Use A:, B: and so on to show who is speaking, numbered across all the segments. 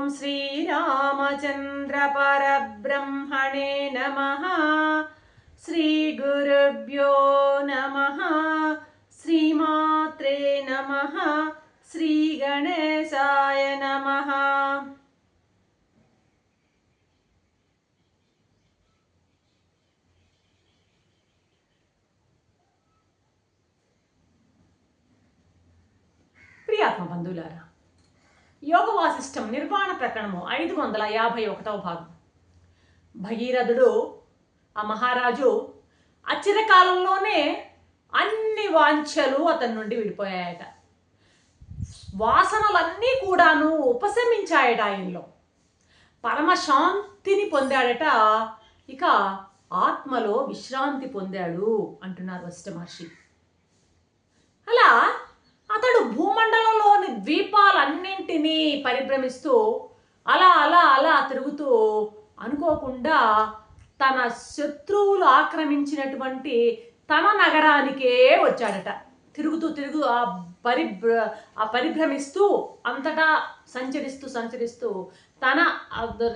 A: श्रीरामचंद्र परब्रह्मणे नमः। श्रीगुरुभ्यो नमः। श्रीमात्रे नमः। श्रीगणेशाय नमः। ప్రియాత్మ బంధువులారా, యోగ వాసిష్టం నిర్వాణ ప్రకరణము 551వ భాగం. భగీరథుడు ఆ మహారాజు అచిరకాలంలోనే అన్ని వాంఛలు అతని నుండి విడిపోయాయట. వాసనలన్నీ కూడాను ఉపశమించాయట. ఆయనలో పరమశాంతిని పొందాడట. ఇక ఆత్మలో విశ్రాంతి పొందాడు అంటున్నారు వశిష్ఠ మహర్షి. అలా అతడు భూమండలంలోని ద్వీపాలన్నింటినీ పరిభ్రమిస్తూ అలా అలా అలా తిరుగుతూ అనుకోకుండా తన శత్రువులు ఆక్రమించినటువంటి తన నగరానికే వచ్చాడట. తిరుగుతూ పరిభ్రమిస్తూ అంతటా సంచరిస్తూ తన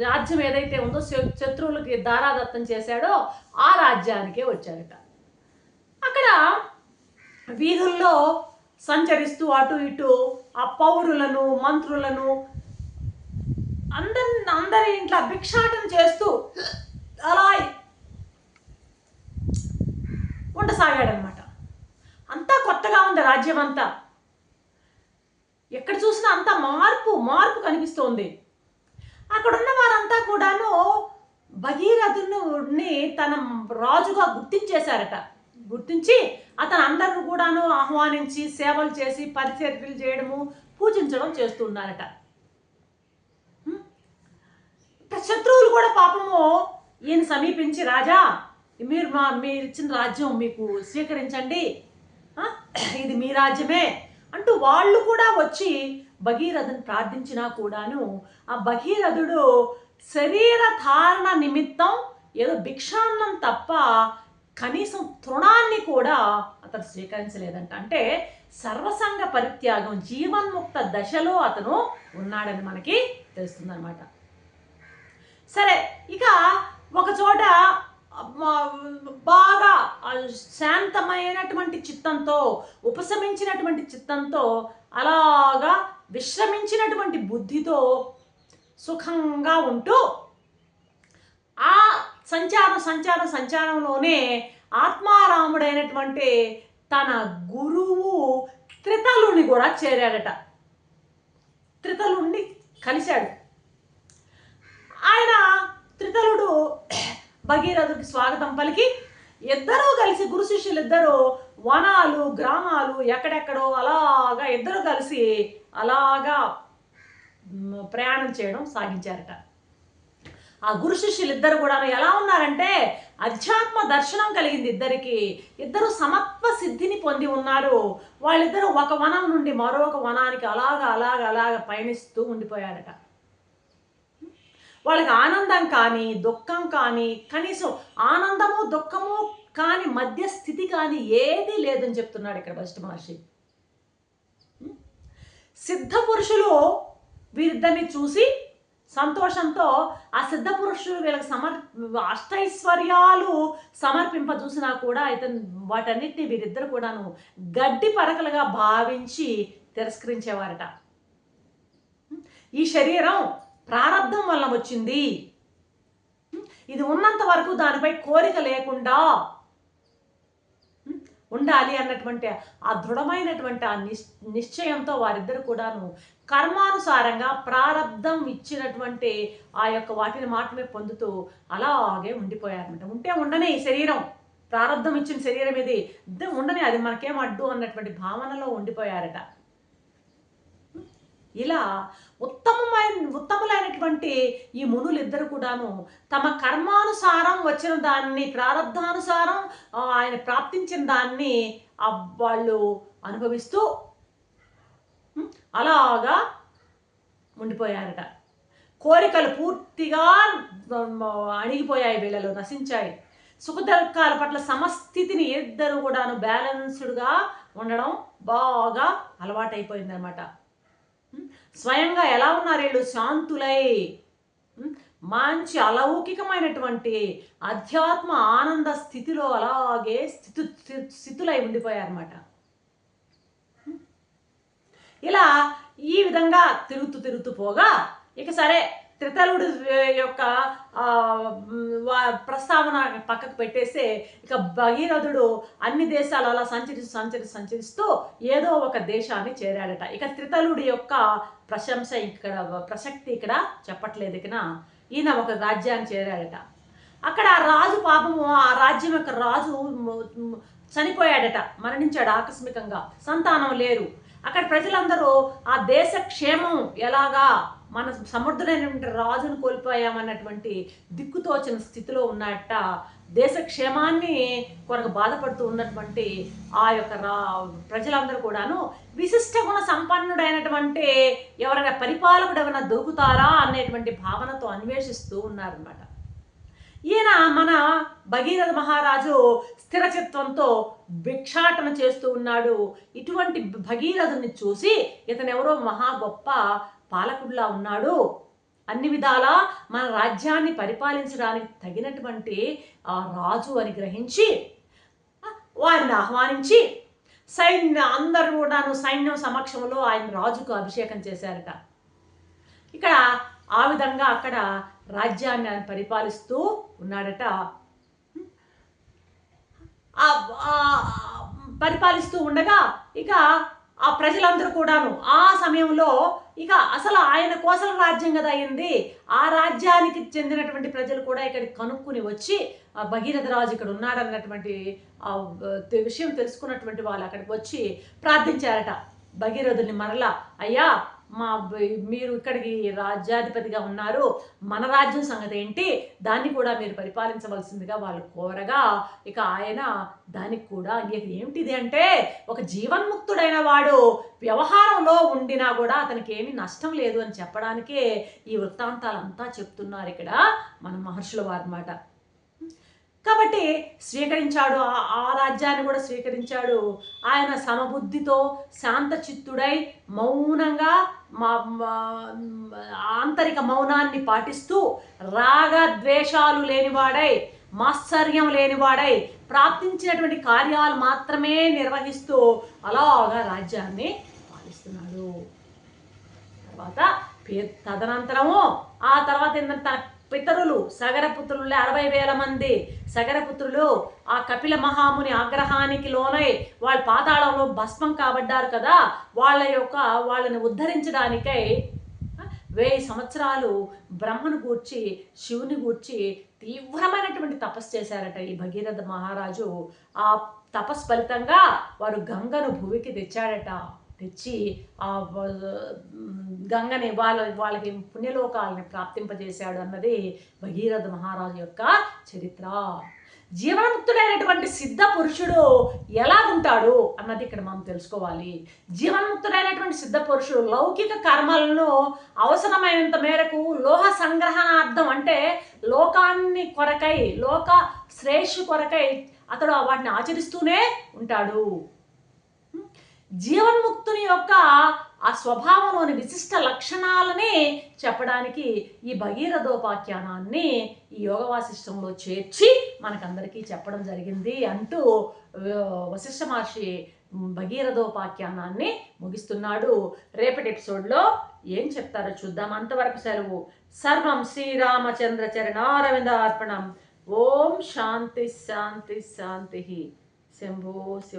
A: రాజ్యం ఏదైతే ఉందో శత్రువులకి దారాదత్తం చేశాడో ఆ రాజ్యానికే వచ్చాడట. అక్కడ వీధుల్లో సంచరిస్తూ అటు ఇటు ఆ పౌరులను మంత్రులను అందరి ఇంట్లో భిక్షాటన చేస్తూ అలా ఉండసాగాడనమాట. అంతా కొత్తగా ఉంది రాజ్యం అంతా. ఎక్కడ చూసినా అంతా మార్పు కనిపిస్తోంది. అక్కడున్న వారంతా కూడాను భగీరథుని తన రాజుగా గుర్తించి అతను అందరిని కూడాను ఆహ్వానించి సేవలు చేసి పరిచర్యలు చేయడము పూజించడం చేస్తున్నారట. శత్రువులు కూడా పాపము ఈయన సమీపించి, రాజా మీరు ఇచ్చిన రాజ్యం మీకు స్వీకరించండి, ఇది మీ రాజ్యమే అంటూ వాళ్ళు కూడా వచ్చి భగీరథుని ప్రార్థించినా కూడాను ఆ భగీరథుడు శరీర ధారణ నిమిత్తం ఏదో భిక్షాన్నం తప్ప కనీసం తృణాన్ని కూడా అతను స్వీకరించలేదంట. అంటే సర్వసంగ పరిత్యాగం, జీవన్ముక్త దశలో అతను ఉన్నాడని మనకి తెలుస్తుందన్నమాట. సరే, ఇక ఒక చోట బాగా శాంతమైనటువంటి చిత్తంతో, ఉపశమించినటువంటి చిత్తంతో, అలాగా విశ్రమించినటువంటి బుద్ధితో సుఖంగా ఉంటూ ఆ సంచారంలోనే ఆత్మారాముడైనటువంటి తన గురువు త్రితలుని కూడా చేరాడట. త్రితలుని కలిశాడు. ఆయన త్రితలుడు భగీరథుడికి స్వాగతం పలికి ఇద్దరూ కలిసి, గురు శిష్యులు ఇద్దరు వనాలు గ్రామాలు ఎక్కడెక్కడో అలాగా ఇద్దరు కలిసి అలాగా ప్రయాణం చేయడం సాగించారట. ఆ గురు శిష్యులు ఇద్దరు కూడా ఎలా ఉన్నారంటే అధ్యాత్మ దర్శనం కలిగింది ఇద్దరికి. ఇద్దరు సమత్వ సిద్ధిని పొంది ఉన్నారు. వాళ్ళిద్దరూ ఒక వనం నుండి మరొక వనానికి అలాగా పయనిస్తూ ఉండిపోయారట. వాళ్ళకి ఆనందం కానీ దుఃఖం కానీ, కనీసం ఆనందము దుఃఖము కానీ మధ్య స్థితి కానీ ఏదీ లేదని చెప్తున్నాడు ఇక్కడ వశిష్ఠ మహర్షి. సిద్ధ పురుషులు వీరిద్దరిని చూసి సంతోషంతో ఆ సిద్ధ పురుషులు వీళ్ళకి అష్టైశ్వర్యాలు సమర్పింప చూసినా కూడా వాటన్నిటిని వీరిద్దరు కూడాను గడ్డి పరకలుగా భావించి తిరస్కరించేవారట. ఈ శరీరం ప్రారంధం వల్ల వచ్చింది, ఇది ఉన్నంత వరకు దానిపై కోరిక లేకుండా ఉండాలి అన్నటువంటి ఆ దృఢమైనటువంటి ఆ నిశ్చయంతో వారిద్దరు కూడాను కర్మానుసారంగా ప్రారంధం ఇచ్చినటువంటి ఆ యొక్క వాటిని మాత్రమే పొందుతూ అలాగే ఉండిపోయారన్నమాట. ఉంటే ఉండనే ఈ శరీరం, ప్రారంధం ఇచ్చిన శరీరం ఇది ఉండనే, అది మనకేం అడ్డు అన్నటువంటి భావనలో ఉండిపోయారట. ఇలా ఉత్తములైనటువంటి ఈ మునులు ఇద్దరు కూడాను తమ కర్మానుసారం వచ్చిన దాన్ని, ప్రారంధానుసారం ఆయన ప్రాప్తించిన దాన్ని వాళ్ళు అనుభవిస్తూ అలాగా ఉండిపోయారట. కోరికలు పూర్తిగా అణిగిపోయాయి, వీళ్ళలో నశించాయి. సుఖదుఖాల పట్ల సమస్థితిని ఇద్దరు కూడాను బ్యాలెన్స్డ్గా ఉండడం బాగా అలవాటైపోయిందనమాట. స్వయంగా ఎలా ఉన్నారు వీళ్ళు? శాంతులై మంచి అలౌకికమైనటువంటి అధ్యాత్మ ఆనంద స్థితిలో అలాగే స్థితులై ఉండిపోయారన్నమాట. ఇలా ఈ విధంగా తిరుగుతూ పోగా ఇక సరే త్రితలుడు యొక్క ప్రస్తావన పక్కకు పెట్టేస్తే ఇక భగీరథుడు అన్ని దేశాలు అలా సంచరిస్తూ ఏదో ఒక దేశాన్ని చేరాడట. ఇక త్రితలుడి యొక్క ప్రశంస ఇక్కడ ప్రసక్తి ఇక్కడ చెప్పట్లేదు. ఇక ఈయన ఒక రాజ్యాన్ని చేరాడట. అక్కడ రాజు పాపము, ఆ రాజ్యం యొక్క రాజు చనిపోయాడట, మరణించాడు ఆకస్మికంగా, సంతానం లేరు. అక్కడ ప్రజలందరూ ఆ దేశ క్షేమం ఎలాగా, మన సమర్థుడైనటువంటి రాజును కోల్పోయామన్నటువంటి దిక్కుతోచిన స్థితిలో ఉన్నట్ట, దేశ క్షేమాన్ని కొరకు బాధపడుతూ ఉన్నటువంటి ఆ యొక్క ప్రజలందరూ కూడాను విశిష్ట గుణ సంపన్నుడైనటువంటి ఎవరైనా పరిపాలకుడు ఎవరైనా దొరుకుతారా అనేటువంటి భావనతో అన్వేషిస్తూ ఉన్నారన్నమాట. ఈయన మన భగీరథ మహారాజు స్థిరచిత్వంతో భిక్షాటన చేస్తూ ఉన్నాడు. ఇటువంటి భగీరథుని చూసి ఇతను ఎవరో మహా గొప్ప పాలకుడిలా ఉన్నాడు, అన్ని విధాలా మన రాజ్యాన్ని పరిపాలించడానికి తగినటువంటి ఆ రాజు అని గ్రహించి వారిని ఆహ్వానించి అందరూ కూడాను సైన్యం సమక్షంలో ఆయన రాజుకు అభిషేకం చేశారట. ఇక్కడ ఆ విధంగా అక్కడ రాజ్యాన్ని ఆయన పరిపాలిస్తూ ఉన్నాడట. పరిపాలిస్తూ ఉండగా ఇక ఆ ప్రజలందరూ కూడాను ఆ సమయంలో ఇక అసలు ఆయన కోసల రాజ్యం కదా అయింది, ఆ రాజ్యానికి చెందినటువంటి ప్రజలు కూడా ఇక్కడికి కనుక్కుని వచ్చి భగీరథ రాజు ఇక్కడ ఉన్నాడన్నటువంటి విషయం తెలుసుకున్నటువంటి వాళ్ళు అక్కడికి వచ్చి ప్రార్థించారట భగీరథుని మరలా, అయ్యా మీరు ఇక్కడికి రాజ్యాధిపతిగా ఉన్నారు, మన రాజ్యం సంగతి ఏంటి, దాన్ని కూడా మీరు పరిపాలించవలసిందిగా వాళ్ళు కోరగా ఇక ఆయన దానికి కూడా ఏమిటిది అంటే, ఒక జీవన్ముక్తుడైన వాడు వ్యవహారంలో ఉండినా కూడా అతనికి ఏమీ నష్టం లేదు అని చెప్పడానికే ఈ వృత్తాంతాలంతా చెప్తున్నారు ఇక్కడ మన మహర్షుల వారన్నమాట. కాబట్టి స్వీకరించాడు, ఆ రాజ్యాన్ని కూడా స్వీకరించాడు. ఆయన సమబుద్ధితో శాంతచిత్తుడై మౌనంగా ఆంతరిక మౌనాన్ని పాటిస్తూ రాగద్వేషాలు లేనివాడై మాత్సర్యం లేనివాడై ప్రాప్తించినటువంటి కార్యాలు మాత్రమే నిర్వహిస్తూ అలాగా రాజ్యాన్ని పాలిస్తున్నాడు. తదనంతరము ఆ తర్వాత ఏంటంటే పితరులు సగరపుత్రులు 60,000 మంది సగరపుత్రులు ఆ కపిల మహాముని ఆగ్రహానికి లోనై వాళ్ళు పాతాళంలో భస్మం కాబడ్డారు కదా, వాళ్ళని ఉద్ధరించడానికై 1000 సంవత్సరాలు బ్రహ్మను గూర్చి శివుని గూర్చి తీవ్రమైనటువంటి తపస్సు చేశారట ఈ భగీరథ మహారాజు. ఆ తపస్సు ఫలితంగా వారు గంగను భూమికి తెచ్చాడట. తెచ్చి ఆ గంగని వాళ్ళకి పుణ్యలోకాలని ప్రాప్తింపజేశాడు అన్నది భగీరథ మహారాజు యొక్క చరిత్ర. జీవన్ముక్తుడైనటువంటి సిద్ధ పురుషుడు ఎలా ఉంటాడు అన్నది ఇక్కడ మనం తెలుసుకోవాలి. జీవన్ముక్తుడైనటువంటి సిద్ధ పురుషుడు లౌకిక కర్మలను అవసరమైనంత మేరకు లోహ సంగ్రహణార్థం, అంటే లోకాన్ని కొరకై లోక శ్రేయస్సు కొరకై అతడు వాటిని ఆచరిస్తూనే ఉంటాడు. జీవన్ముక్తుని యొక్క ఆ స్వభావంలోని విశిష్ట లక్షణాలని చెప్పడానికి ఈ భగీరథోపాఖ్యానాన్ని ఈ యోగ వాసిష్టంలో చేర్చి మనకందరికీ చెప్పడం జరిగింది అంటూ వశిష్ఠ మహర్షి భగీరథోపాఖ్యానాన్ని ముగిస్తున్నాడు. రేపటి ఎపిసోడ్లో ఏం చెప్తారో చూద్దాం. అంతవరకు సెలవు. సర్వం శ్రీరామచంద్ర చరణారవిందార్పణం. ఓం శాంతి శాంతి శాంతి. శంభో శివ.